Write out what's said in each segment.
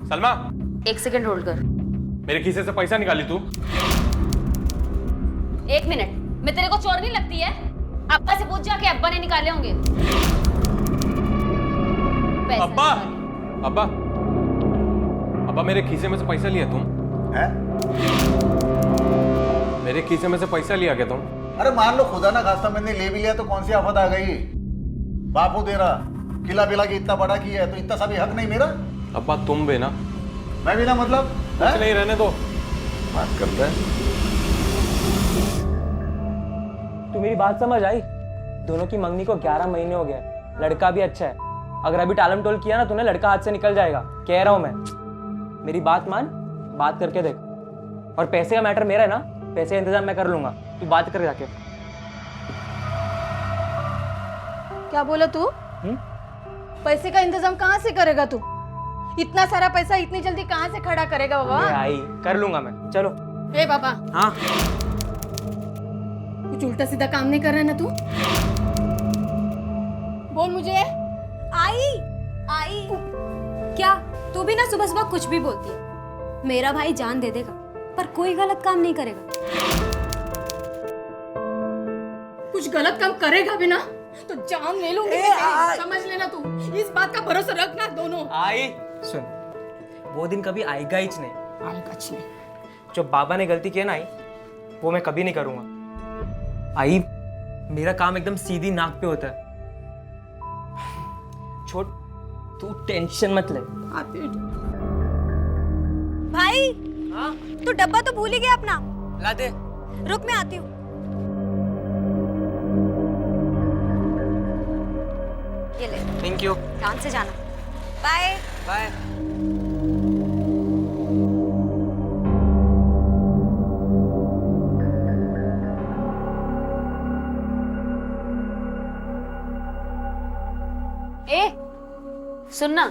Salma, 1 second hold कर। मेरे खीसे से पैसा निकाली तू? 1 मिनट, मैं तेरे को चोर नहीं लगती है? अब्बा से पूछ जाके, अब्बा ने निकाले होंगे। पैसा अब्बा, निकाले। अब्बा, अब्बा मेरे खीसे में से पैसा लिया तुम? है? मेरे खीसे में से पैसा लिया क्या तुम? अरे मान लो खुदा ना खास्ता मैंने ले भी लिया तो कौन सी आफत आ गई? बापू दे रहा, खिला पिला के इतना बड़ा किया है तो इतना सा भी हक नहीं मेरा? अब्बा तुम भी ना, मैं भी ना मतलब कुछ नहीं, रहने दो। बात करता है। तू मेरी बात समझ आई? दोनों की मंगनी को 11 महीने हो गए, लड़का भी अच्छा है। अगर अभी टालम टोल किया ना तूने, लड़का हाथ से निकल जाएगा, कह रहा हूं मैं। मेरी बात मान, बात करके देख। और पैसे का मैटर मेरा है ना, पैसे का इंतजाम मैं कर लूंगा, तू बात कर जाके। क्या बोला तू? पैसे का इंतजाम कहाँ से करेगा तू? इतना सारा पैसा इतनी जल्दी कहाँ से खड़ा करेगा बाबा? आई कर लूंगा मैं, चलो। ए बाबा, हाँ कुछ उल्टा सीधा काम नहीं कर रहा है ना तू? बोल मुझे। आई क्या तू भी ना सुबह सुबह कुछ भी बोलती है। मेरा भाई जान दे देगा पर कोई गलत काम नहीं करेगा। कुछ गलत काम करेगा भी ना तो जान ले लूंगी समझ लेना तू। इस बात का भरोसा रखना दोनों। आई सुन, वो दिन कभी आएगा ही नहीं। आएगा नहीं। जो बाबा ने गलती की है ना आई, वो मैं कभी नहीं करूंगा। आई मेरा काम एकदम सीधी नाक पे होता है। छोड़, तू टेंशन मत ले। भाई हाँ तू डब्बा तो भूल ही गया अपना। ला दे। रुक मैं आती हूँ। ये ले, थैंक यू। ध्यान से जाना। Bye bye. ए, सुनना,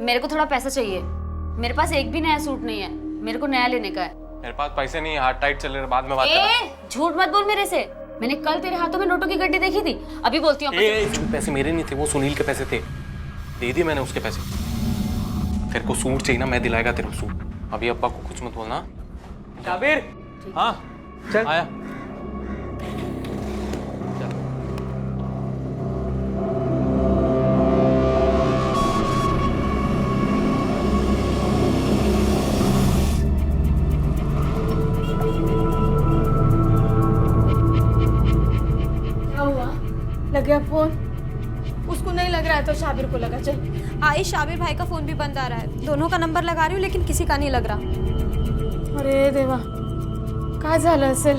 मेरे को थोड़ा पैसा चाहिए। मेरे पास एक भी नया सूट नहीं है, मेरे को नया लेने का है। मेरे पास पैसे नहीं, हाथ टाइट चल रहे, बाद में बात करना। झूठ मत बोल मेरे से। मैंने कल तेरे हाथों में नोटों की गड्डी देखी थी। अभी बोलती हूँ। पैसे मेरे नहीं थे, वो सुनील के पैसे थे, दे दिए मैंने उसके पैसे। तेरे को सूट चाहिए ना, मैं दिलाएगा तेरे को सूट। अभी अब्बा को कुछ मत बोलना। शाबिर, हाँ चल आया। क्या हुआ? लग गया फोन? उसको नहीं लग रहा है तो शाबिर को लगा। चल। आई, शाबिर भाई का फोन भी बंद आ रहा है। दोनों का नंबर लगा रही हूँ लेकिन किसी का नहीं लग रहा। अरे देवा, काय झालं असेल?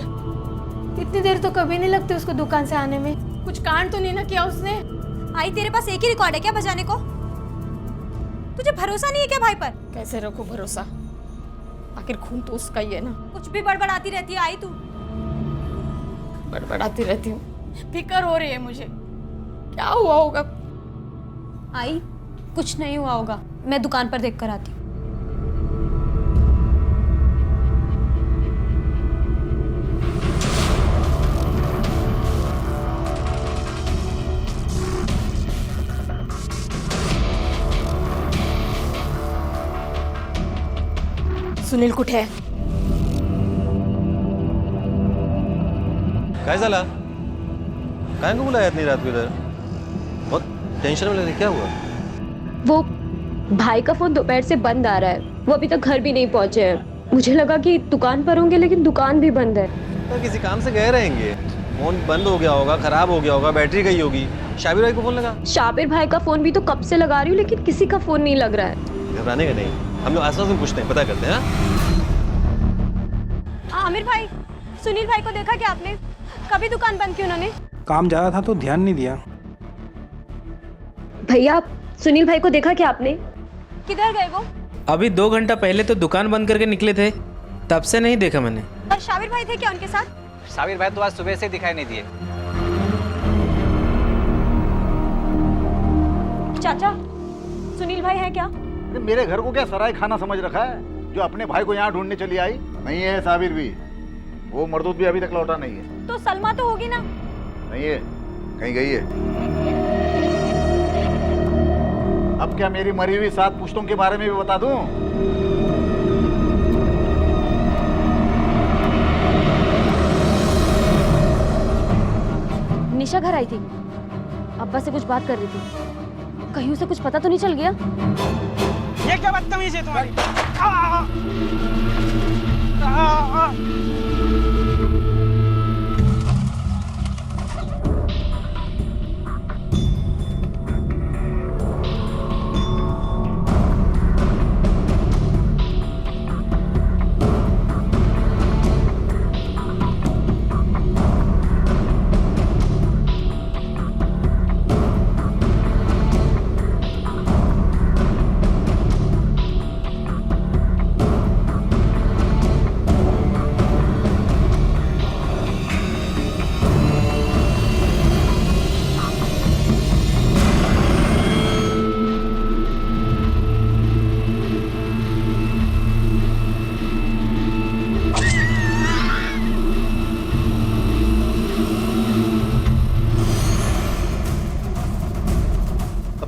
इतनी देर तो कभी नहीं लगती उसको दुकान से आने में। कुछ कांड तो नहीं ना किया उसने? आई, तेरे पास एक ही रिकॉर्ड है क्या बजाने को? तुझे भरोसा नहीं है क्या भाई पर? कैसे रखो भरोसा? आखिर खून तो उसका ही है ना। कुछ भी बड़बड़ाती रहती है आई तू। बड़बड़ाती रहती हूँ, फिक्र हो रही है मुझे। क्या हुआ होगा? आई, कुछ नहीं हुआ होगा, मैं दुकान पर देख कर आती हूँ। सुनील कुठे आहे? काय झाला? काय को बुलाया इतनी रात को इधर? बहुत टेंशन में लग रही, क्या हुआ? वो भाई का फोन दोपहर से बंद आ रहा है, वो अभी तक घर भी नहीं पहुंचे हैं। मुझे लगा कि दुकान पर होंगे लेकिन दुकान भी बंद है। तो किसी काम से गए रहेंगे, फोन बंद हो गया होगा, खराब हो गया होगा, बैटरी गई होगी। शाबिर भाई को फोन लगा? शाबिर भाई का फोन भी तो कब से लगा रही हूँ लेकिन किसी का फोन नहीं लग रहा है। घबराने का नहीं, हम लोग आसपास में पूछते हैं, पता करते हैं। आमिर भाई, सुनील भाई को देखा क्या आपने? कभी दुकान बंद की उन्होंने? काम ज़्यादा था तो ध्यान नहीं दिया। भैया, सुनील भाई को देखा क्या आपने? किधर गए वो? अभी 2 घंटा पहले तो दुकान बंद करके निकले थे, तब से नहीं देखा मैंने। और शाबिर भाई थे क्या उनके साथ? शाबिर भाई तो आज सुबह से दिखाई नहीं दिए। चाचा, सुनील भाई है क्या? मेरे घर को क्या सराय खाना समझ रखा है जो अपने भाई को यहाँ ढूंढने चली आई? नहीं है साबिर भी, वो मरदूद भी अभी तक लौटा नहीं है। तो सलमा तो होगी ना? नहीं है, कहीं गई है। अब क्या मेरी मरी हुई 7 पुश्तों के बारे में भी बता दूं? निशा घर आई थी, अब्बा से कुछ बात कर रही थी। कहीं उसे कुछ पता तो नहीं चल गया? ये क्या बदतमीज है तुम्हारी?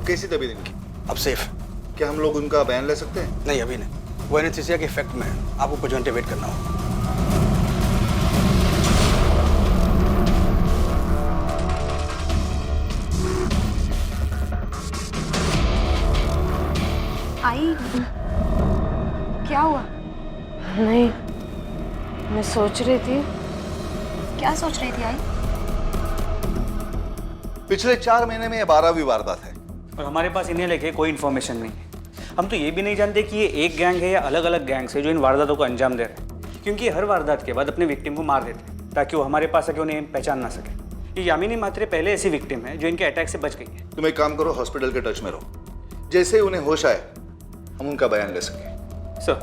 कैसी तबीयत इनकी? अब सेफ। क्या हम लोग उनका बयान ले सकते हैं? नहीं अभी नहीं, वो एनेस्थीसिया के इफेक्ट में है। आपको कुछ घंटे वेट करना होगा। आई क्या हुआ? नहीं, मैं सोच रही थी। क्या सोच रही थी आई? पिछले 4 महीने में ये 12वीं वारदात है और हमारे पास इन्हें लेके कोई इन्फॉर्मेशन नहीं है। हम तो ये भी नहीं जानते कि ये एक गैंग है या अलग अलग गैंग्स है जो इन वारदातों को अंजाम दे रहे हैं, क्योंकि हर वारदात के बाद अपने विक्टिम को मार देते हैं ताकि वो हमारे पास आके उन्हें पहचान ना सके। ये यामिनी मात्रे पहले ऐसी विक्टिम है जो इनके अटैक से बच गई है। तुम एक काम करो, हॉस्पिटल के टच में रहो। जैसे ही उन्हें होश आए हम उनका बयान ले सकें। सर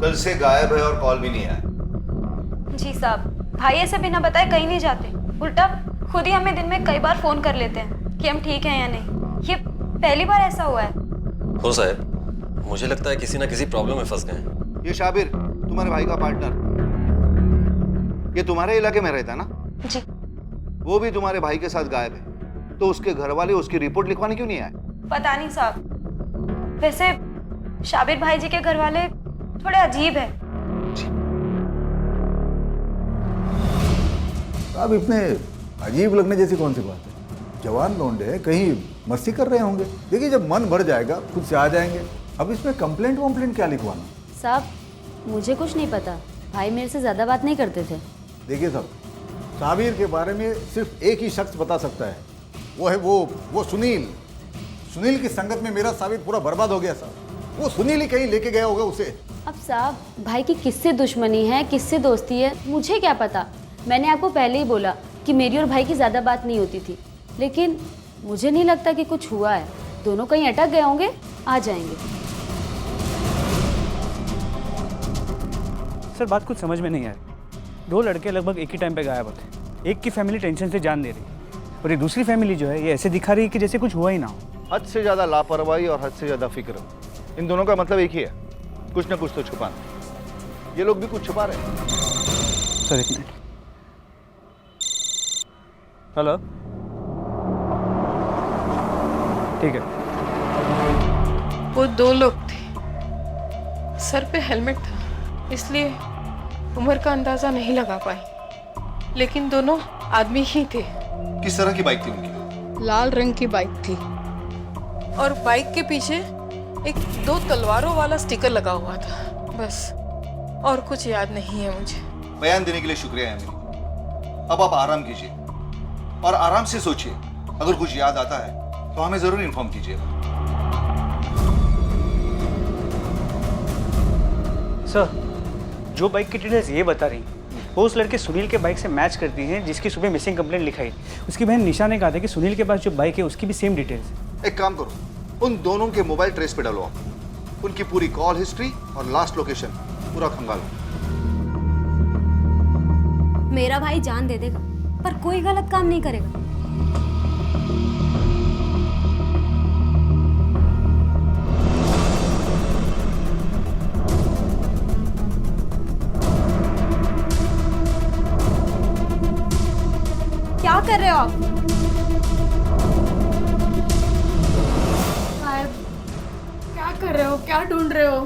कल से गायब है और कॉल भी नहीं आया। जी साहब, भाई ऐसे बिना बताए कहीं नहीं जाते, उल्टा खुद ही हमें दिन में कई बार फोन कर लेते हैं कि हम ठीक हैं या नहीं। ये पहली बार ऐसा हुआ है। हो साहब, मुझे लगता है किसी ना किसी प्रॉब्लम में फंस गए हैं। ये शाबिर तुम्हारे भाई का पार्टनर, ये तुम्हारे इलाके में रहता है ना? जी। वो भी तुम्हारे भाई के साथ गायब है, तो उसके घर वाले उसकी रिपोर्ट लिखवाने क्यों नहीं आए? पता नहीं साहब, वैसे शाबिर भाई जी के घर वाले थोड़े अजीब है। अब इतने अजीब लगने जैसी कौन सी बात है? जवान लौंडे हैं, कहीं मस्ती कर रहे होंगे। देखिए जब मन भर जाएगा खुद से आ जाएंगे। अब इसमें कंप्लेंट वम्प्लेंट क्या लिखवाना? साहब मुझे कुछ नहीं पता, भाई मेरे से ज़्यादा बात नहीं करते थे। देखिए साहब, साबिर के बारे में सिर्फ एक ही शख्स बता सकता है, वो है वो सुनील। सुनील की संगत में मेरा साबिर पूरा बर्बाद हो गया साहब। वो सुनील ही कहीं लेके गया होगा उसे। अब साहब भाई की किससे दुश्मनी है, किससे दोस्ती है, मुझे क्या पता। मैंने आपको पहले ही बोला कि मेरी और भाई की ज़्यादा बात नहीं होती थी, लेकिन मुझे नहीं लगता कि कुछ हुआ है। दोनों कहीं अटक गए होंगे, आ जाएंगे। सर बात कुछ समझ में नहीं आ रही। 2 लड़के लगभग एक ही टाइम पे गायब होते। एक की फैमिली टेंशन से जान दे रही और ये दूसरी फैमिली जो है ये ऐसे दिखा रही है कि जैसे कुछ हुआ ही ना हो। हद से ज़्यादा लापरवाही और हद से ज़्यादा फिक्र, इन दोनों का मतलब एक ही है, कुछ ना कुछ तो छुपाना। ये लोग भी कुछ छुपा रहे हैं। सर एक मिनट। हेलो, ठीक है। वो 2 लोग थे, सर पे हेलमेट था, इसलिए उम्र का अंदाजा नहीं लगा पाई, लेकिन दोनों आदमी ही थे। किस तरह की बाइक थी उनकी? लाल रंग की बाइक थी और बाइक के पीछे एक 2 तलवारों वाला स्टिकर लगा हुआ था, बस। और कुछ याद नहीं है मुझे। बयान देने के लिए शुक्रिया यामिनी। अब आप आराम कीजिए और आराम से सोचिए। अगर कुछ याद आता है तो हमें जरूर इन्फॉर्म कीजिएगा। सर जो बाइक की डिटेल्स ये बता रही वो उस लड़के सुनील के बाइक से मैच करती हैं जिसकी सुबह मिसिंग कंप्लेंट लिखाई। उसकी बहन निशा ने कहा था कि सुनील के पास जो बाइक है उसकी भी सेम डिटेल्स। एक काम करो, उन दोनों के मोबाइल ट्रेस पे डालो आप। उनकी पूरी कॉल हिस्ट्री और लास्ट लोकेशन पूरा खंगालो। मेरा भाई जान दे देगा पर कोई गलत काम नहीं करेगा। कर रहे हो आप? साहब क्या कर रहे हो, क्या ढूंढ रहे हो?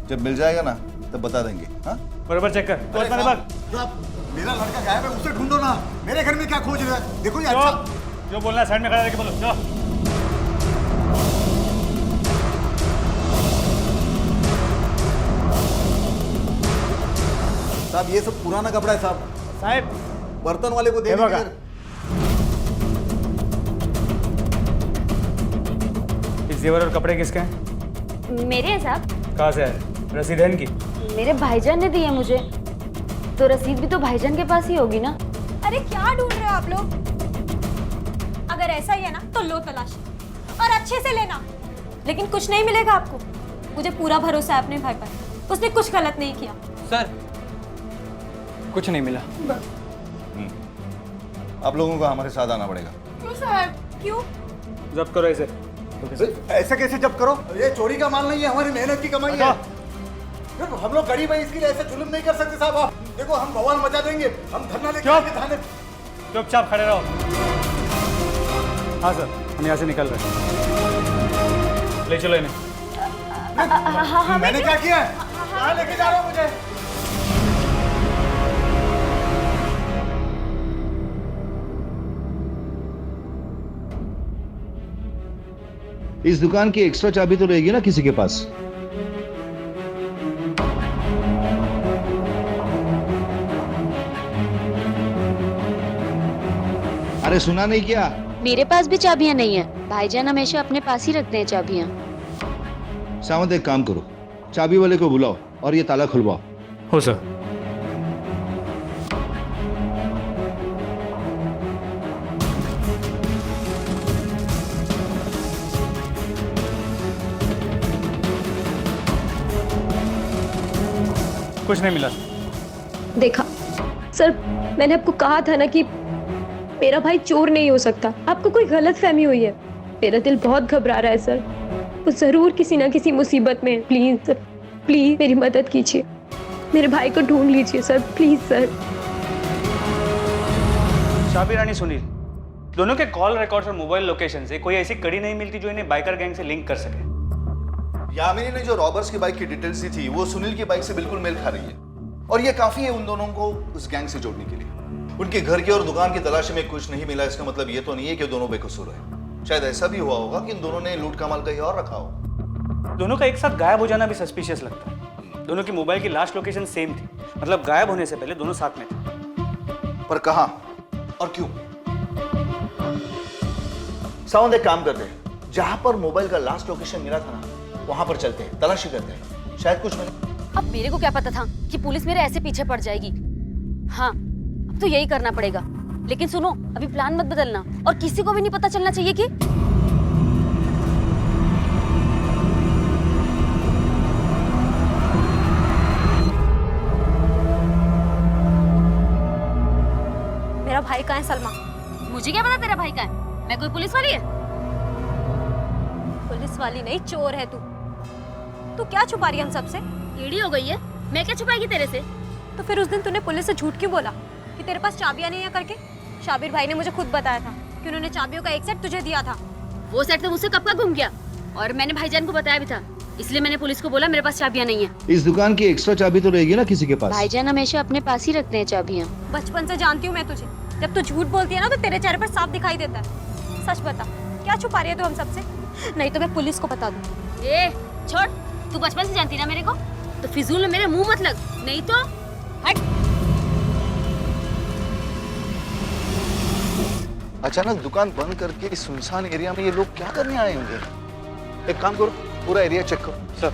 जब मिल जाएगा ना तब बता देंगे। हाँ बराबर चेक कर। अरे साहब, जो आप मेरा लड़का गायब है उसे ढूंढो ना, मेरे घर में क्या खोज रहे हैं? देखो ये अच्छा जो बोलना है साइड में खड़ा रह के बोलो। जाओ। साहब ये सब पुराना कपड़ा है साहब, साहब बर्तन वाले को दे बघा। दीजिए। इस जेवर और कपड़े किसके हैं? मेरे हैं साहब। कहाँ से है? रसीद है इनकी? मेरे भाईजान ने दी है मुझे, तो रसीद भी तो भाईजान के पास ही होगी ना। अरे क्या ढूंढ रहे हो आप लोग? अगर ऐसा ही है ना तो लो तलाशी और अच्छे से लेना, लेकिन कुछ नहीं मिलेगा आपको। मुझे पूरा भरोसा है अपने भाई पर, उसने कुछ गलत नहीं किया। सर कुछ नहीं मिला। आप लोगों को हमारे साथ आना पड़ेगा। क्यों साहब? क्यों? जब्त करो इसे। ऐसा कैसे जब्त करो? ये चोरी का माल नहीं है, हमारी मेहनत की कमाई है। देखो, हम लोग गरीब हैं, इसके लिए ऐसे जुल्म नहीं कर सकते साहब। आप देखो, हम बवाल मचा देंगे, हम धरना लेके आएंगे थाने। चुपचाप खड़े रहो। हाँ सर, हम यहाँ से निकल रहे हैं। ले चलो इन्हें। मैंने क्या किया है? कहाँ लेके जा रहे हो मुझे? इस दुकान की एक्स्ट्रा चाबी तो रहेगी ना किसी के पास? अरे सुना नहीं क्या? मेरे पास भी चाबियां नहीं है। भाईजान हमेशा अपने पास ही रखते हैं चाबियां। सावंत एक काम करो, चाबी वाले को बुलाओ और ये ताला खुलवाओ। हो सर। कुछ नहीं मिला। देखा सर, मैंने आपको कहा था ना कि मेरा भाई चोर नहीं हो सकता। आपको कोई गलत फहमी हुई है। मेरा दिल बहुत घबरा रहा है सर, वो जरूर किसी ना किसी मुसीबत में है। प्लीज सर, प्लीज मेरी मदद कीजिए, मेरे भाई को ढूंढ लीजिए सर, प्लीज सर। शाबी रानी सुनील, दोनों के कॉल रिकॉर्ड्स और मोबाइल लोकेशन से कोई ऐसी कड़ी नहीं मिलती जो इन्हें बाइकर गैंग से लिंक कर सके। यामिनी ने जो रॉबर्स की बाइक की डिटेल्स दी थी वो सुनील की बाइक से बिल्कुल मेल खा रही है, और ये काफी है उन दोनों को उस गैंग से जोड़ने के लिए। उनके घर की और दुकान की तलाशी में कुछ नहीं मिला, इसका मतलब ये तो नहीं है कि दोनों बेकसूर है। शायद ऐसा भी हुआ होगा कि इन दोनों ने लूट का माल कहीं और रखा हो। दोनों का एक साथ गायब हो जाना भी सस्पिशियस लगता है। दोनों की मोबाइल की लास्ट लोकेशन सेम थी, मतलब गायब होने से पहले दोनों साथ में थे। पर कहां और क्यों? साउंड एक काम करते हैं, जहां पर मोबाइल का लास्ट लोकेशन मिला था ना, वहां पर चलते हैं, तलाशी करते हैं, शायद कुछ मिले। अब मेरे को क्या पता था कि पुलिस मेरे ऐसे पीछे पड़ जाएगी। हाँ, अब तो यही करना पड़ेगा। लेकिन सुनो, अभी प्लान मत बदलना और किसी को भी नहीं पता चलना चाहिए कि मेरा भाई कहाँ है सलमा? मुझे क्या पता तेरा भाई का है? मैं कोई पुलिस वाली है? पुलिस वाली नहीं, चोर है तू। तू क्या छुपा रही है हम सबसे? टेढ़ी हो गई है, मैं क्या छुपाएगी तेरे से? तो फिर उस दिन तूने पुलिस से झूठ क्यों बोला कि तेरे पास चाबियां नहीं है करके? शाबिर भाई ने मुझे खुद बताया था कि उन्होंने चाबियों का एक सेट तुझे दिया था। वो सेट तो मुझसे कब का गुम गया, और मैंने भाईजान को बताया भी था, इसलिए मैंने पुलिस को बोला मेरे पास चाबियां नहीं है। इस दुकान की एक्स्ट्रा चाबी तो रहेगी ना किसी के पास? भाईजान हमेशा अपने पास ही रखते हैं चाबियां। बचपन से जानती हूँ मैं तुझे, जब तू झूठ बोलती है ना तो तेरे चेहरे पर साफ दिखाई देता है। सच बता, क्या छुपा रही है तू हम सबसे? नहीं तो मैं पुलिस को बता दूँ। ए छोड़, तू बचपन से जानती ना मेरे को, तो फिजूल में मेरे मुंह मत लग, नहीं तो हट। अचानक दुकान बंद करके इस सुनसान एरिया में ये लोग क्या करने आए होंगे? एक काम करो, पूरा एरिया चेक करो। सर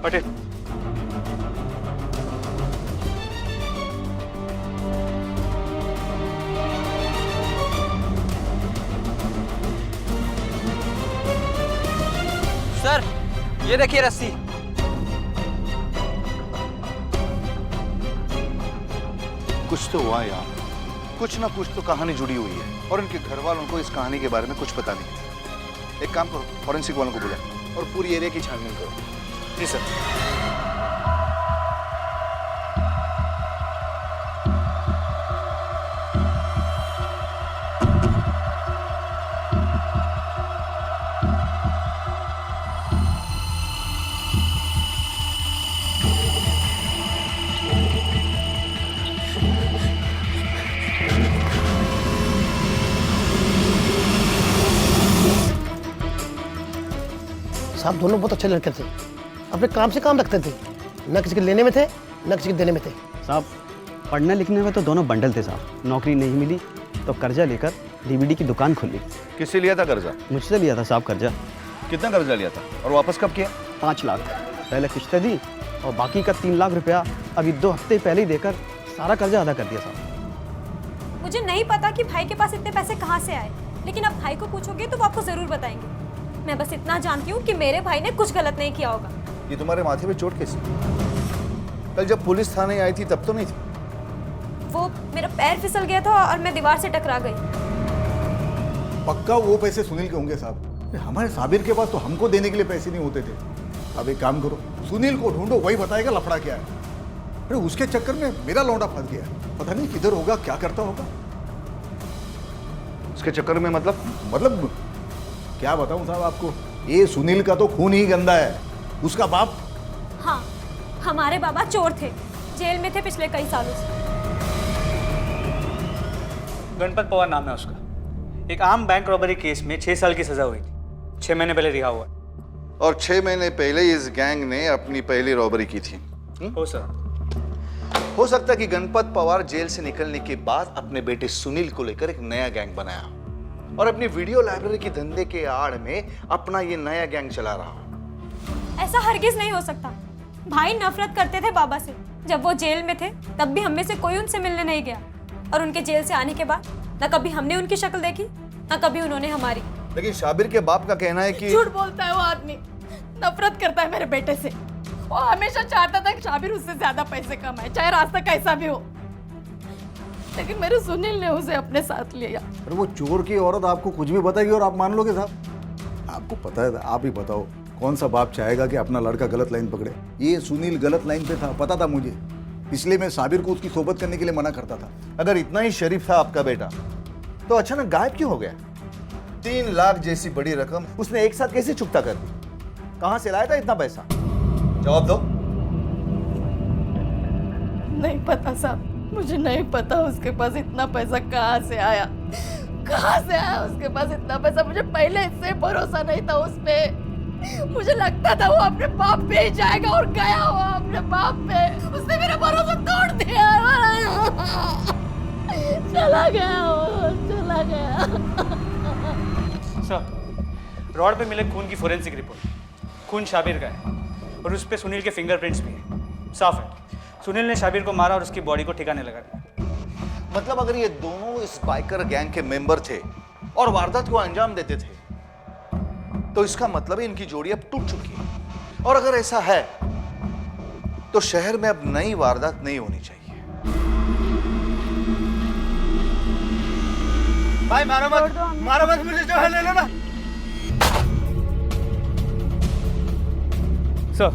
पटेल, सर ये देखिए रस्सी। कुछ तो हुआ यार, कुछ ना कुछ तो कहानी जुड़ी हुई है, और इनके घर वालों को इस कहानी के बारे में कुछ पता नहीं। एक काम करो, फॉरेंसिक वालों को बुलाओ और पूरी एरिया की छानबीन करो। जी सर। साहब दोनों बहुत अच्छे लड़के थे, अपने काम से काम रखते थे, न किसी के लेने में थे न किसी के देने में थे। साहब पढ़ने लिखने में तो दोनों बंडल थे साहब। नौकरी नहीं मिली तो कर्जा लेकर डीवीडी की दुकान खोली। किससे लिया था कर्जा? मुझसे लिया था साहब कर्जा। कितना कर्जा लिया था और वापस कब किया? 5 लाख पहले किस्तें दी और बाकी का 3 लाख रुपया अभी 2 हफ्ते पहले ही देकर सारा कर्जा अदा कर दिया साहब। मुझे नहीं पता कि भाई के पास इतने पैसे कहाँ से आए, लेकिन अब भाई को पूछोगे तो वो आपको जरूर बताएंगे। मैं बस इतना जानती हूँ कि मेरे भाई ने कुछ गलत नहीं किया होगा। ये तुम्हारे माथे पे चोट कैसी? कल जब पुलिस थाने आई थी तब तो नहीं थी? वो मेरा पैर फिसल गया था और मैं दीवार से टकरा गई। पक्का वो पैसे सुनील के होंगे साहब। हमारे साबिर के पास तो हमको देने के लिए पैसे नहीं होते थे। अब एक काम करो, सुनील को ढूंढो, वही बताएगा लफड़ा क्या है। अरे उसके चक्कर में मेरा लौंडा फंस गया, पता नहीं किधर होगा, क्या करता होगा। उसके चक्कर में मतलब क्या बताऊं साहब आपको, ये सुनील का तो खून ही गंदा है। उसका बाप, हाँ, हमारे बाबा चोर थे, जेल में थे पिछले कई सालों से। गणपत पवार नाम है उसका। एक आम बैंक रॉबरी केस में 6 साल की सजा हुई थी, 6 महीने पहले रिहा हुआ। और 6 महीने पहले इस गैंग ने अपनी पहली रॉबरी की थी। हो सर। हो सकता है कि गणपत पवार जेल से निकलने के बाद अपने बेटे सुनील को लेकर एक नया गैंग बनाया और अपनी वीडियो लाइब्रेरी के धंधे के आड़ में अपना ये नया गैंग चला रहा। ऐसा हरगिज नहीं हो सकता। भाई नफरत करते थे बाबा से। जब वो जेल में थे तब भी हम में से कोई उनसे मिलने नहीं गया, और उनके जेल से आने के बाद न कभी हमने उनकी शक्ल देखी न कभी उन्होंने हमारी। लेकिन शाबिर के बाप का कहना है कि झूठ बोलता है वो आदमी, नफरत करता है मेरे बेटे से। वो हमेशा चाहता था कि शाबिर उससे ज्यादा पैसे कमाए, चाहे रास्ता कैसा भी हो। लेकिन मेरे सुनील ने उसे अपने साथ लिया। अरे वो चोर की औरत आपको कुछ भी बताएगी और आप मान लोगे साहब? आपको पता है, आप ही बताओ, कौन सा बाप चाहेगा कि अपना लड़का गलत लाइन पकड़े? ये सुनील गलत लाइन पे था, पता था मुझे, इसलिए मैं साबिर को उसकी सोबत करने के लिए मना करता था। अगर इतना ही शरीफ था आपका बेटा तो अचानक गायब क्यों हो गया? 3 लाख जैसी बड़ी रकम उसने एक साथ कैसे चुकता कर दी? कहां से लाया था इतना पैसा? जवाब दो। नहीं पता साहब, मुझे नहीं पता उसके पास इतना पैसा कहाँ से आया। कहाँ से आया उसके पास इतना पैसा? मुझे पहले इससे भरोसा नहीं था उस पे। मुझे लगता था वो अपने बाप पे ही जाएगा और गया हुआ अपने बाप पे। उसने मेरा भरोसा तोड़ दिया। चला गया वो, चला गया। सर, रॉड पे मिले खून की फोरेंसिक रिपोर्ट, खून शाबिर का है और उस पे सुनील के फिंगरप्रिंट्स भी हैं। साफ है, सुनील ने शाबिर को मारा और उसकी बॉडी को ठिकाने लगा दिया। मतलब अगर ये दोनों इस बाइकर गैंग के मेंबर थे और वारदात को अंजाम देते थे तो इसका मतलब है इनकी जोड़ी अब टूट चुकी है। और अगर ऐसा है तो शहर में अब नई वारदात नहीं होनी चाहिए। भाई मारो मत, मुझे जो है ले लो ना। सर,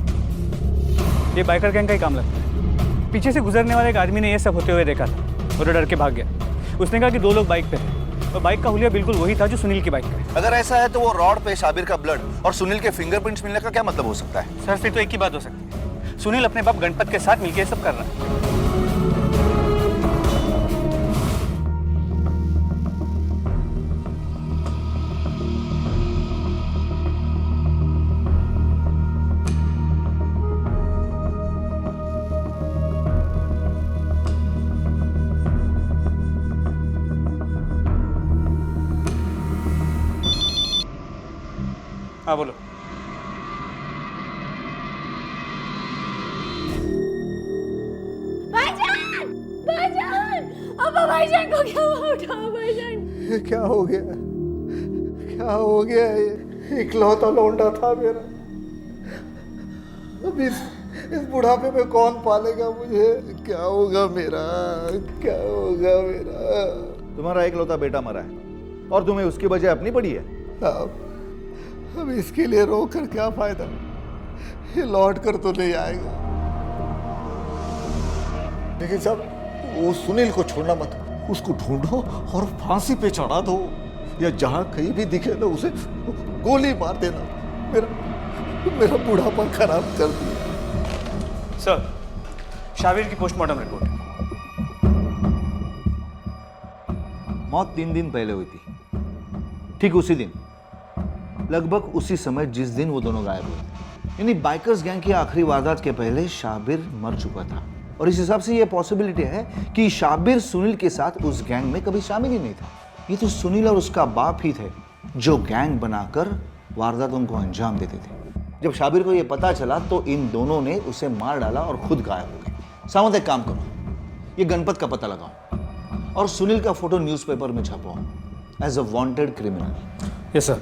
ये बाइकर गैंग का ही काम लगता है। पीछे से गुजरने वाले एक आदमी ने ये सब होते हुए देखा था और डर के भाग गया। उसने कहा कि 2 लोग बाइक पे हैं और बाइक का हुलिया बिल्कुल वही था जो सुनील की बाइक का है। अगर ऐसा है तो वो रॉड पे शाबिर का ब्लड और सुनील के फिंगरप्रिंट्स मिलने का क्या मतलब हो सकता है? सर, फिर तो एक ही बात हो सकती है, सुनील अपने बाप गणपत के साथ मिलकर सब कर रहा है। हाँ बोलो। भाईजान, भाईजान, अब भाईजान को क्या हुआ? उठाओ भाईजान। क्या हो गया? क्या हो गया? ये इकलौता लौंडा था मेरा। अब इस बुढ़ापे में कौन पालेगा मुझे? क्या होगा मेरा? क्या होगा मेरा? तुम्हारा इकलौता बेटा मरा है और तुम्हें उसकी वजह अपनी पड़ी है। अब इसके लिए रो कर क्या फायदा? ये लौट कर तो नहीं आएगा। लेकिन साहब, वो सुनील को छोड़ना मत, उसको ढूंढो और फांसी पे चढ़ा दो, या जहां कहीं भी दिखे ना उसे गोली मार देना। मेरा बुढ़ापा खराब कर दिया। सर, शाबिर की पोस्टमार्टम रिपोर्ट। मौत 3 दिन पहले हुई थी, ठीक उसी दिन लगभग उसी समय जिस दिन वो दोनों गायब हुए थे। यानी बाइकर्स गैंग की आखिरी वारदात के पहले शाबिर मर चुका था और इस हिसाब से ये पॉसिबिलिटी है कि शाबिर सुनील के साथ उस गैंग में कभी शामिल ही नहीं था। ये तो सुनील और उसका बाप ही थे जो गैंग बनाकर वारदातों को अंजाम देते थे। जब शाबिर को ये पता चला तो इन दोनों ने उसे मार डाला और खुद गायब हो गए। सावंत, एक काम करो, ये गणपत का पता लगाओ और सुनील का फोटो न्यूज़पेपर में छपवाओ as a wanted criminal. Yes sir.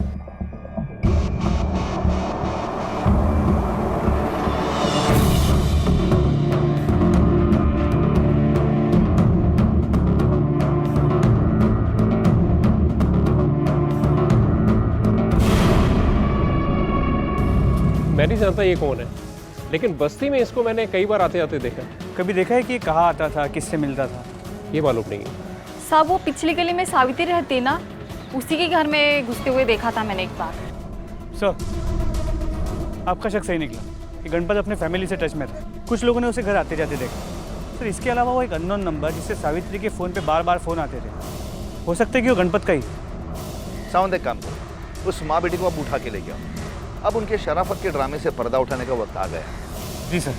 मैं नहीं जानता ये कौन है, लेकिन बस्ती में इसको मैंने कई बार आते आते देखा। कभी देखा है कि ये कहाँ आता था, किससे मिलता था? ये मालूम नहीं है। साहब वो पिछली गली में सावित्री रहती ना, उसी के घर में घुसते हुए देखा था मैंने एक बार। सर, आपका शक सही निकला कि गणपत अपने फैमिली से टच में था। कुछ लोगों ने उसे घर आते जाते देखा। सर, इसके अलावा वो एक अननोन नंबर जिससे सावित्री के फ़ोन पे बार बार फ़ोन आते थे, हो सकता है कि वो गणपत का ही। सावंत, एक काम करो, उस माँ बेटी को आप उठा के ले जाओ। अब उनके शराफत के ड्रामे से पर्दा उठाने का वक्त आ गया। जी सर।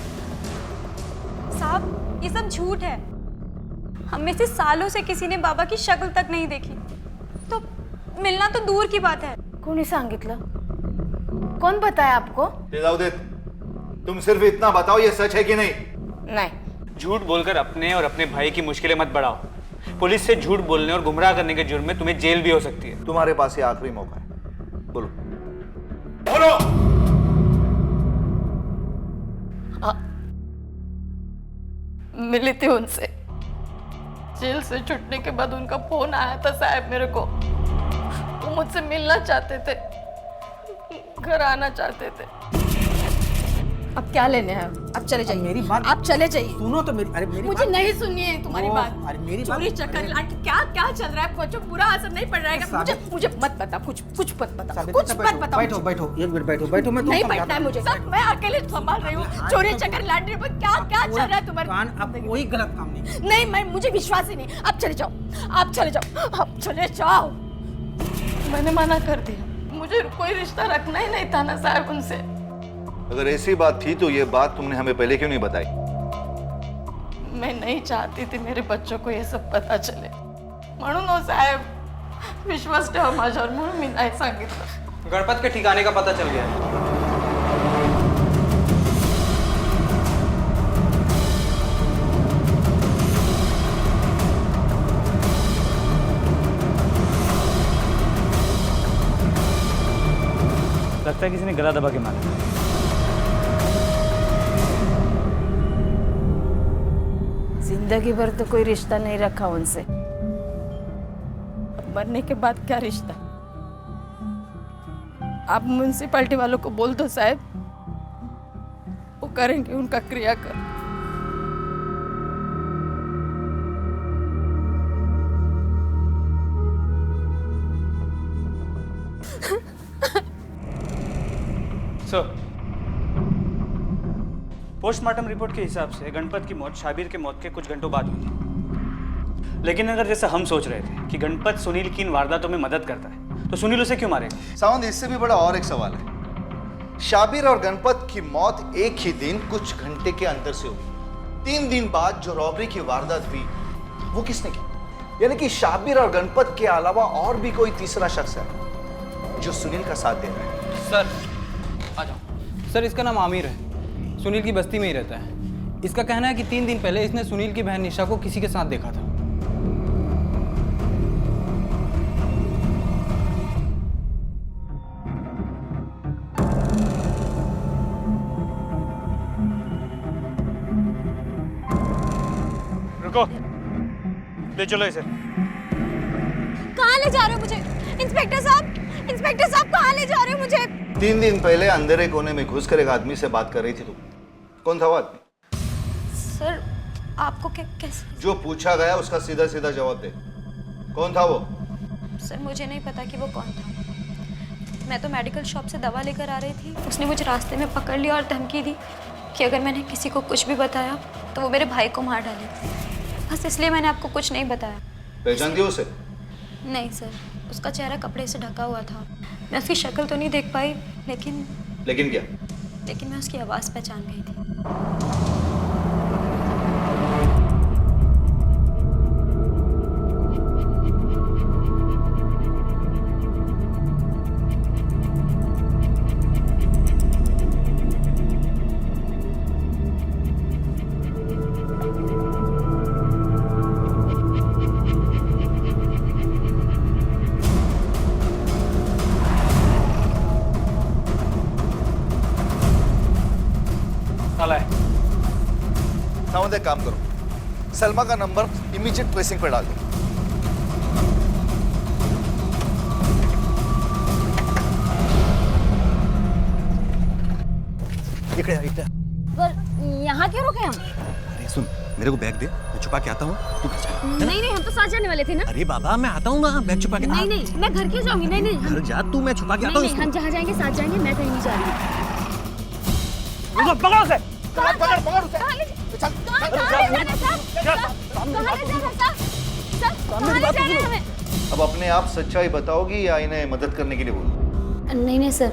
साहब, ये सब झूठ है। हम में से सालों से किसी ने बाबा की शक्ल तक नहीं देखी, तो मिलना तो दूर की बात है। कोणी सांगितलं? कौन बताया आपको? तेजाउद्दीन, तुम सिर्फ इतना बताओ ये सच है कि नहीं? नहीं। झूठ बोलकर अपने और अपने भाई की मुश्किलें मत बढ़ाओ। पुलिस से झूठ बोलने और गुमराह करने के जुर्म में तुम्हें जेल भी हो सकती है। तुम्हारे पास ये आखिरी मौका है, बोलो। बोलो। मिली थी उनसे। जेल से छुटने के बाद उनका फोन आया था साहब मेरे को। वो मुझसे मिलना चाहते थे, घर आना चाहते थे। अब क्या लेने हैं? अब चले जाइए। मेरी बात आप चले जाइए। सुनो तो मेरी, अरे मेरी मुझे नहीं सुननी है तुम्हारी बात। अरे मेरी चोरी चक्कर लाट क्या क्या चल रहा है? कुछ बुरा असर नहीं पड़ रहा है? मुझे मत बता, कुछ मत बता, कुछ मत बता। बैठो, एक मिनट बैठो, मैं नहीं बैठना है मुझे सर, मैं अकेले संभाल रही हूँ। चोरी चक्कर लाटने पर क्या क्या चल रहा है तुम्हारे? अब कोई गलत काम नहीं, मैं मुझे विश्वास ही नहीं। आप चले जाओ, आप चले जाओ। मैंने मना कर दिया, मुझे कोई रिश्ता रखना ही नहीं था ना साहब उनसे। अगर ऐसी बात थी तो ये बात तुमने हमें पहले क्यों नहीं बताई? मैं नहीं चाहती थी मेरे बच्चों को ये सब पता चले, म्हणून हो साहेब विश्वास ठेवा माझ्यावर, म्हणून मी नाही सांगितलं। गणपत के ठिकाने का पता चल गया है। लगता है किसी ने गला दबा के मारा। जिंदगी भर तो कोई रिश्ता नहीं रखा उनसे, अब मरने के बाद क्या रिश्ता? आप म्यूनसिपालिटी वालों को बोल दो साहब, वो करेंगे उनका क्रियाक्रम। सर, पोस्टमार्टम रिपोर्ट के हिसाब से गणपत की मौत शाबिर के मौत के कुछ घंटों बाद हुई थी। लेकिन अगर जैसा हम सोच रहे थे कि गणपत सुनील की इन वारदातों में मदद करता है, तो सुनील उसे क्यों मारेगा? सावंत, इससे भी बड़ा और एक सवाल है। शाबिर और गणपत की मौत एक ही दिन कुछ घंटे के अंतर से हुई। 3 दिन बाद जो रॉबरी की वारदात हुई वो किसने की? यानी कि शाबिर और गणपत के अलावा और भी कोई तीसरा शख्स है जो सुनील का साथ दे रहा है। सर आ जाओ। सर, इसका नाम आमिर है, सुनील की बस्ती में ही रहता है। इसका कहना है कि 3 दिन पहले इसने सुनील की बहन निशा को किसी के साथ देखा था। रुको, ले चलो इसे। कहाँ ले जा रहे हो मुझे? इंस्पेक्टर साहब कहाँ ले जा रहे हो मुझे? 3 दिन पहले अंधेरे कोने में घुसकर एक आदमी से बात कर रही थी तुम। कौन था वो आदमी? सर, आपको कैसे? जो पूछा गया उसका सीधा सीधा जवाब दे। कौन था वो? सर, मुझे नहीं पता कि वो कौन था। मैं तो मेडिकल शॉप से दवा लेकर आ रही थी। उसने मुझे रास्ते में पकड़ लिया और धमकी दी कि अगर मैंने किसी को कुछ भी बताया तो वो मेरे भाई को मार डालेगी। बस इसलिए मैंने आपको कुछ नहीं बताया। पहचानती हो उसे? नहीं सर, उसका चेहरा कपड़े से ढका हुआ था। मैं उसकी शक्ल तो नहीं देख पाई, लेकिन क्या? मैं उसकी आवाज़ पहचान गई थी। सावंत एक काम करो, सलमा का नंबर इमीडिएट ट्रेसिंग पर डाल दो। यहाँ क्यों रुके हम? अरे सुन, मेरे को बैग दे, मैं छुपा के आता हूँ, तू घर जा। नहीं, हम तो साथ जाने वाले थे ना। अरे बाबा, मैं आता हूँ ना, बैग छुपा के। नहीं, मैं घर क्यों जाऊंगी? नहीं, घर जा तू, मैं छुपा के आता हूँ। नहीं, हम जहाँ जाएंगे साथ जाएंगे, मैं कहीं नहीं जा रही। पकड़ो उसे। पकड़ उसे। अब अपने आप सच्चाई बताओगी या इन्हें मदद करने के लिए बोलो? नहीं सर,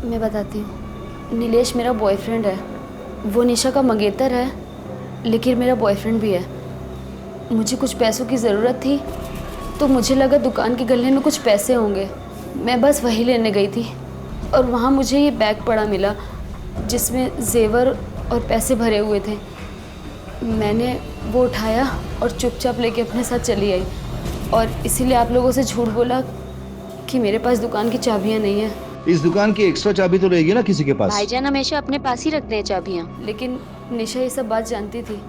मैं बताती हूँ। नीलेश मेरा बॉयफ्रेंड है, वो निशा का मंगेतर है, लेकिन मेरा बॉयफ्रेंड भी है। मुझे कुछ पैसों की ज़रूरत थी, तो मुझे लगा दुकान के गले में कुछ पैसे होंगे। मैं बस वही लेने गई थी और वहाँ मुझे ये बैग पड़ा मिला जिसमें जेवर और पैसे भरे हुए थे। मैंने वो उठाया और चुपचाप लेके अपने साथ चली आई, और इसीलिए आप लोगों से झूठ बोला कि मेरे पास दुकान की चाबियाँ नहीं है। इस दुकान की एक्स्ट्रा चाबी तो रहेगी ना किसी के पास? भाईजान हमेशा अपने पास ही रखते हैं चाबियाँ। लेकिन निशा ये सब बात जानती थी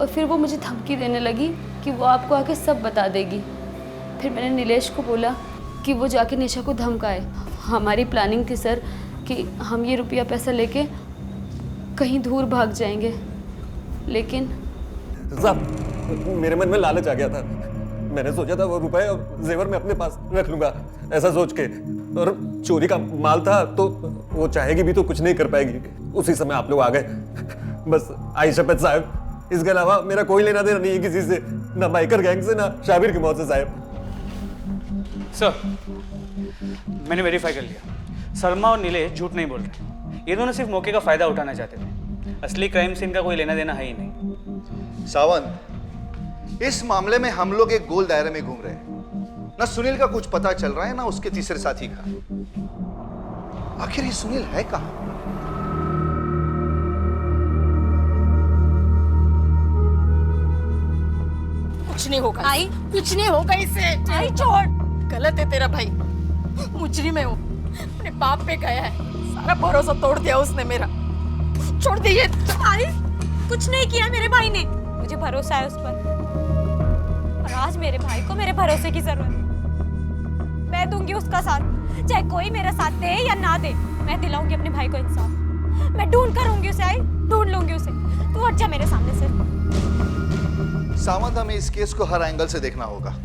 और फिर वो मुझे धमकी देने लगी कि वो आपको आके सब बता देगी। फिर मैंने नीलेश को बोला कि वो जाके निशा को धमकाए। हमारी प्लानिंग थी सर कि हम ये रुपया पैसा लेके कहीं दूर भाग जाएंगे, लेकिन साहब, मेरे मन में लालच आ गया था। मैंने सोचा था वो रुपए और जेवर मैं अपने पास रख लूंगा, ऐसा सोच के, और चोरी का माल था तो वो चाहेगी भी तो कुछ नहीं कर पाएगी। उसी समय आप लोग आ गए। बस आई शपथ साहब, इसके अलावा मेरा कोई लेना देना नहीं है किसी से, ना बाइकर गैंग से, ना शाबिर की मौत से साहब। सर, मैंने वेरीफाई कर लिया, सलमा और नीलेश झूठ नहीं बोल रहे। ये दोनों सिर्फ मौके का फायदा उठाना चाहते थे। असली क्राइम से इनका कोई लेना देना है ही नहीं। सावंत, इस मामले में हम लोग एक गोल दायरे में घूम रहे हैं। ना सुनील का कुछ पता चल रहा है, ना उसके तीसरे साथी का। आखिर ये सुनील है कहां? कुछ नहीं होगा आई, कुछ नहीं होगा इससे। आई छोड़, गलत है तेरा भाई, मुजरिम है वो, अपने बाप पे गया है, सारा भरोसा तोड़ दिया उसने मेरा। छोड़ दे ये। आई, कुछ नहीं किया मेरे भाई ने, मुझे भरोसा है उस पर, और आज मेरे भाई को मेरे भरोसे की जरूरत है। मैं दूंगी उसका साथ, चाहे कोई मेरा साथ दे या ना दे, मैं दिलाऊंगी अपने भाई को इंसाफ। मैं ढूंढ कर होंगी उसे, आई ढूंढ लूंगी उसे। तू हट जा मेरे सामने से। सावंत, हमें इस केस को हर एंगल से देखना होगा।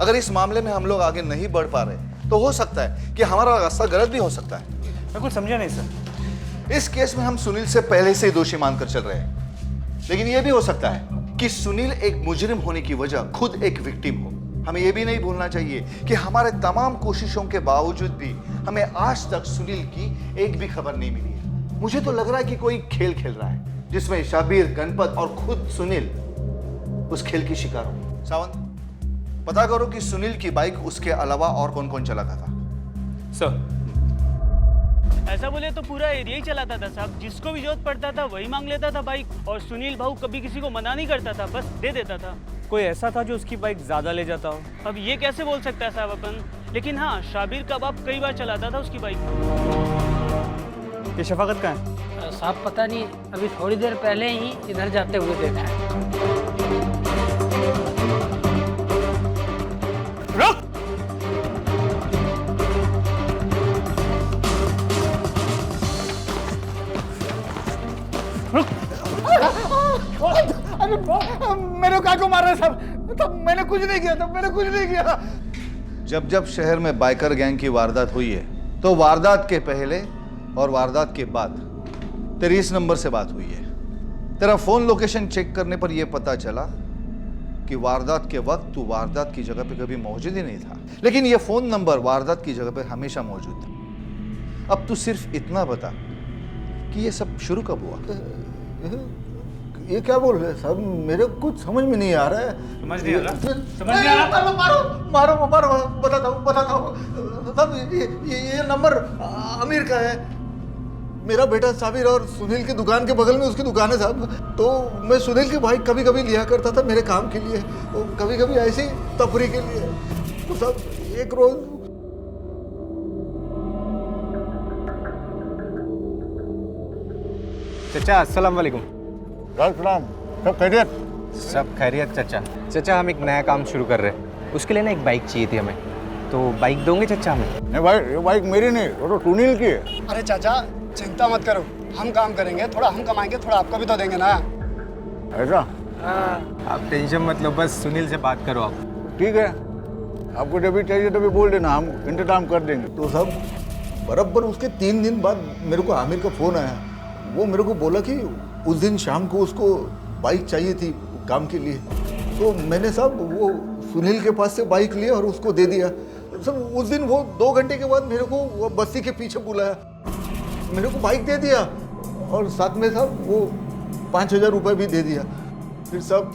अगर इस मामले में हम लोग आगे नहीं बढ़ पा रहे तो हो सकता है कि हमारा रास्ता गलत भी हो सकता है। मैं कुछ समझा नहीं सर। इस केस में हम सुनील से पहले से ही दोषी मानकर चल रहे हैं, लेकिन यह भी हो सकता है कि सुनील एक मुजरिम होने की वजह खुद एक विक्टिम हो। हमें यह भी नहीं भूलना चाहिए कि हमारे तमाम कोशिशों के बावजूद भी हमें आज तक सुनील की एक भी खबर नहीं मिली है। मुझे तो लग रहा है कि कोई खेल खेल रहा है जिसमें शाबिर, गणपत और खुद सुनील उस खेल की शिकार हो। सावंत, पता करो कि सुनील की बाइक उसके अलावा और कौन कौन चलाता था। सर, ऐसा बोले तो पूरा एरिया ही चलाता था साहब, जिसको भी जरूरत पड़ता था वही मांग लेता था बाइक, और सुनील भाऊ कभी किसी को मना नहीं करता था, बस दे देता था। कोई ऐसा था जो उसकी बाइक ज्यादा ले जाता हो? अब ये कैसे बोल सकता है साहब अपन, लेकिन हाँ, शाबिर का बाप कई बार चलाता था उसकी बाइक। ये शफाकत कहाँ है? साहब पता नहीं, अभी थोड़ी देर पहले ही इधर जाते हुए देखा है। रुक! अरे मेरे काट को मार रहे सब, तब मैंने कुछ नहीं किया, तब मैंने कुछ नहीं किया। जब जब शहर में बाइकर गैंग की वारदात हुई है तो वारदात के पहले और वारदात के बाद 23 नंबर से बात हुई है। तेरा फोन लोकेशन चेक करने पर यह पता चला कि वारदात के वक्त तू वारदात की जगह पे कभी मौजूद ही नहीं था, लेकिन ये फोन नंबर वारदात की जगह पे हमेशा मौजूद था। अब तू सिर्फ इतना बता कि ये सब शुरू कब हुआ? ये क्या बोल रहे हैं साहब? मेरे को कुछ समझ में नहीं आ रहा है। समझ नहीं आ रहा? समझ नहीं आ रहा? मारो बताता हूँ साहब। ये नंबर आमिर का है। मेरा बेटा साबिर और सुनील की दुकान के बगल में उसकी दुकान है साहब। तो मैं सुनील की बाइक कभी कभी लिया करता था मेरे काम के लिए, कभी कभी ऐसी तफरी के लिए। तो साहब एक रोज चाचा अस्सलाम वालेकुम। सलाम। सब खैरियत? सब खैरियत चाचा। चाचा हम एक नया काम शुरू कर रहे हैं, उसके लिए ना एक बाइक चाहिए थी हमें, तो बाइक दोगे चाचा हमें? नहीं भाई, ये बाइक मेरी नहीं, वो तो सुनील की है। अरे चाचा चिंता मत करो, हम काम करेंगे, थोड़ा हम कमाएंगे, थोड़ा आपको भी तो देंगे ना। ऐसा? आप टेंशन मत लो, बस सुनील से बात करो आप। ठीक है, आपको जब भी चाहिए तभी बोल देना, हम इंतजाम कर देंगे। तो सब बराबर उसके 3 दिन बाद मेरे को आमिर का फ़ोन आया। वो मेरे को बोला कि उस दिन शाम को उसको बाइक चाहिए थी काम के लिए। तो मैंने साहब वो सुनील के पास से बाइक लिया और उसको दे दिया। सब उस दिन वो 2 घंटे के बाद मेरे को वो बस्ती के पीछे बुलाया, मेरे को बाइक दे दिया और साथ में साहब वो 5,000 रुपये भी दे दिया। फिर सब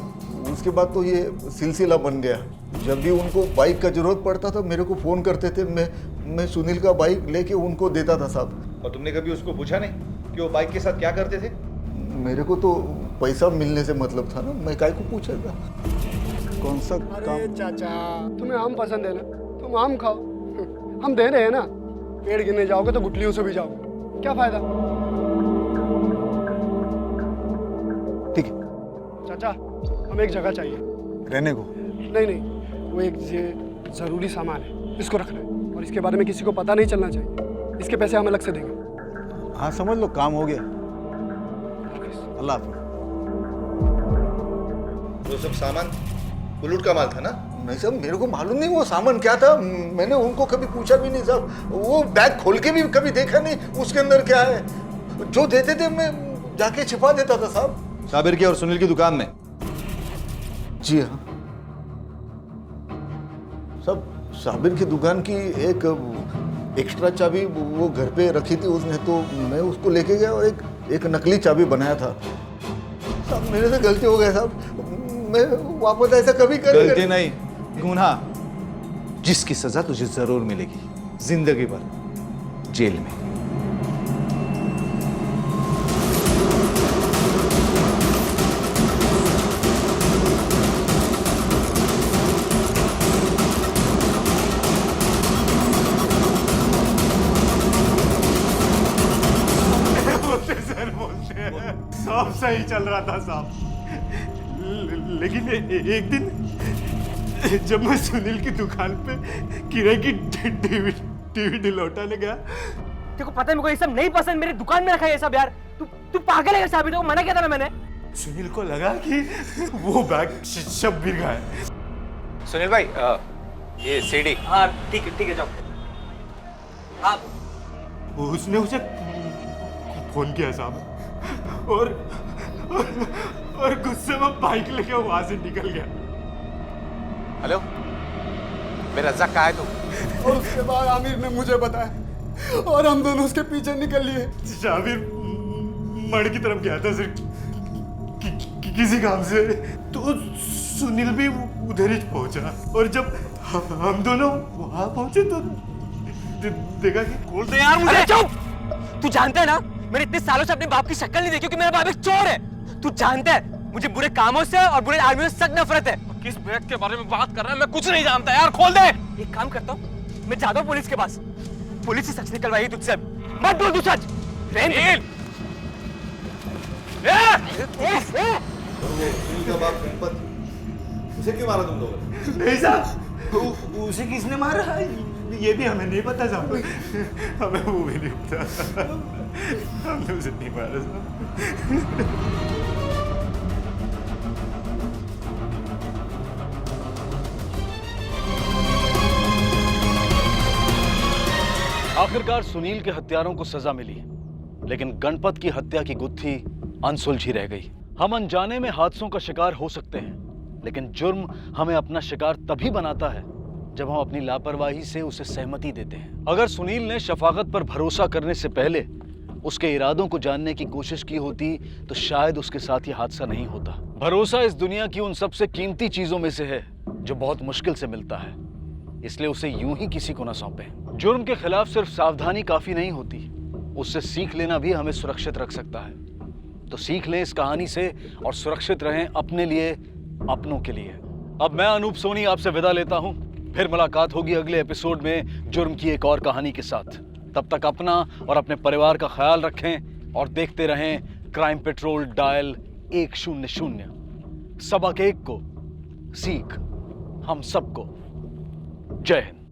उसके बाद तो ये सिलसिला बन गया। जब भी उनको बाइक का जरूरत पड़ता था मेरे को फ़ोन करते थे, मैं सुनील का बाइक लेके उनको देता था साहब। और तुमने कभी उसको पूछा नहीं कि वो बाइक के साथ क्या करते थे? मेरे को तो पैसा मिलने से मतलब था ना, मैं काय को पूछेगा। कौन सा काम? चाचा तुम्हें आम पसंद है ना, तुम आम खाओ, हम दे रहे हैं ना। पेड़ गिरने जाओगे तो गुटलियों से भी जाओगे, क्या फायदा? ठीक है चाचा हमें एक जगह चाहिए रहने को। नहीं, वो एक ये ज़रूरी सामान है, इसको रखना है और इसके बारे में किसी को पता नहीं चलना चाहिए। इसके पैसे हम अलग से देंगे। हाँ समझ लो, काम हो गया। अल्लाह हाफ़िज़। वो सब सामान बुलूट का माल था ना? नहीं साहब, मेरे को मालूम नहीं वो सामान क्या था, मैंने उनको कभी पूछा भी नहीं साहब। वो बैग खोल के भी कभी देखा नहीं उसके अंदर क्या है। जो देते थे मैं जाके छिपा देता था साहब। साबिर की और सुनील की दुकान में? जी हाँ सब। साबिर की दुकान की एक एक्स्ट्रा चाबी वो घर पे रखी थी उसने, तो मैं उसको लेके गया और एक नकली चाबी बनाया था साहब। मेरे से गलती हो गया साहब, मैं वापस ऐसा कभी गलती नहीं, गुनाह, जिसकी सजा तुझे जरूर मिलेगी, जिंदगी भर जेल में। सब सही चल रहा था साहब, लेकिन एक दिन जब मैं सुनील की दुकान पे किराए की डीवीडी लौटाने गया। तेरे को पता है मेरे को ये सब नहीं पसंद, मेरी दुकान में रखा है ये सब यार। तू पागल है साबिर, को मना किया था ना मैंने। सुनील को लगा कि वो बैग शब्बीर का है। सुनील भाई ये सीडी। हाँ ठीक है जाओ। आप उसने उसे फोन किया साहब और गुस्से में बाइक लेके वहां से निकल गया। हेलो मेरा रज़ाक कहाँ है तू? और उसके बाद आमिर ने मुझे बताया और हम दोनों उसके पीछे निकल लिए। शाबिर मड़ की तरफ गया था सिर्फ किसी काम से, तो सुनील भी उधर ही पहुंचा और जब हम दोनों वहां पहुंचे तो देखा कि खोल दे यार मुझे। चुप! तू जानता है ना मैंने इतने सालों से अपने बाप की शक्ल नहीं देखी क्योंकि मेरा बाप एक चोर है। तू जानता है मुझे बुरे कामों से और बुरे आदमियों से सख्त नफरत है। किस बैग के बारे में बात कर रहा है मैं कुछ नहीं जानता यार, खोल दे। एक काम करता हूँ मैं जाता हूँ पुलिस के पास, पुलिस से सच निकलवाएगी तुझसे। मत बोल तू सच। उसे क्यों मारा तुम लोग? नहीं साहब, उसे किसने मारा ये भी हमें नहीं पता साहब, हमें वो भी नहीं पता, हमने उसे नहीं मारा साहब। आखिरकार सुनील के हत्यारों को सजा मिली, लेकिन गणपत की हत्या की गुत्थी अनसुलझी रह गई। हम अनजाने में हादसों का शिकार हो सकते हैं, लेकिन जुर्म हमें अपना शिकार तभी बनाता है जब हम अपनी लापरवाही से उसे सहमति देते हैं। अगर सुनील ने शफाकत पर भरोसा करने से पहले उसके इरादों को जानने की कोशिश की होती तो शायद उसके साथ ये हादसा नहीं होता। भरोसा इस दुनिया की उन सबसे कीमती चीजों में से है जो बहुत मुश्किल से मिलता है, इसलिए उसे यूं ही किसी को ना सौंपें। जुर्म के खिलाफ सिर्फ सावधानी काफी नहीं होती, उससे सीख लेना भी हमें सुरक्षित रख सकता है। तो सीख लें इस कहानी से और सुरक्षित रहें अपने लिए, अपनों के लिए। अब मैं अनूप सोनी आपसे विदा लेता हूं। फिर मुलाकात होगी अगले एपिसोड में जुर्म की एक और कहानी के साथ। तब तक अपना और अपने परिवार का ख्याल रखें और देखते रहें क्राइम पेट्रोल डायल 100। सबक एक को, सीख हम सबको। जय हिंद।